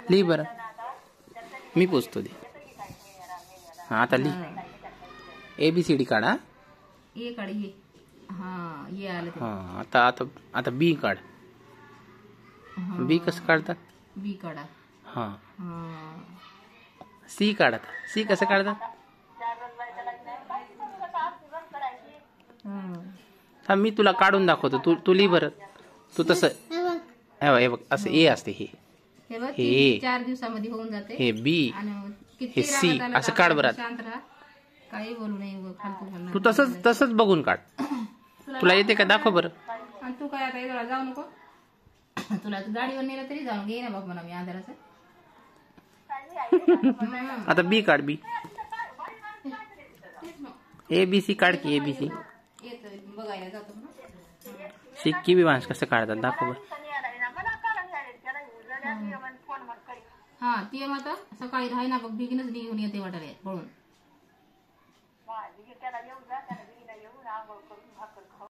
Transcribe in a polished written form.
लिही बरं, मी पोचतो दे. हा आता लिही. ABCD काढा. ए काढ ये. हा ये आलं ते. हा आता आता आता B काढ. B कसं काढतात? बी काढा. हा C काढा. C कसं काढतात? हा मी तुला काढून दाखवतो. तू लिही बरं. तू तसं हे बघ असं A असते हे. हे 4 दिवसामध्ये होऊन जाते. हे B हे C असं काढ बरं. शांत राहा, काही बोलू नये, फालतू. तू तसंच बघून काढ. तुला येते का दाखव बरं. आणि तू काय आता इकडे जाऊ नको. तुला गाडीवर नेलं तरी जाऊन घे ना बघ म्हणा मी आधाराचं. आता B काढ. B ABC काढ की ABC. बघायला जातो शिक्की बी माणूस कसं काढतात दाखव बरं. हा ते मग आता सकाळी राही ना बघ बिगिनच निघून येते वाटायला पळून.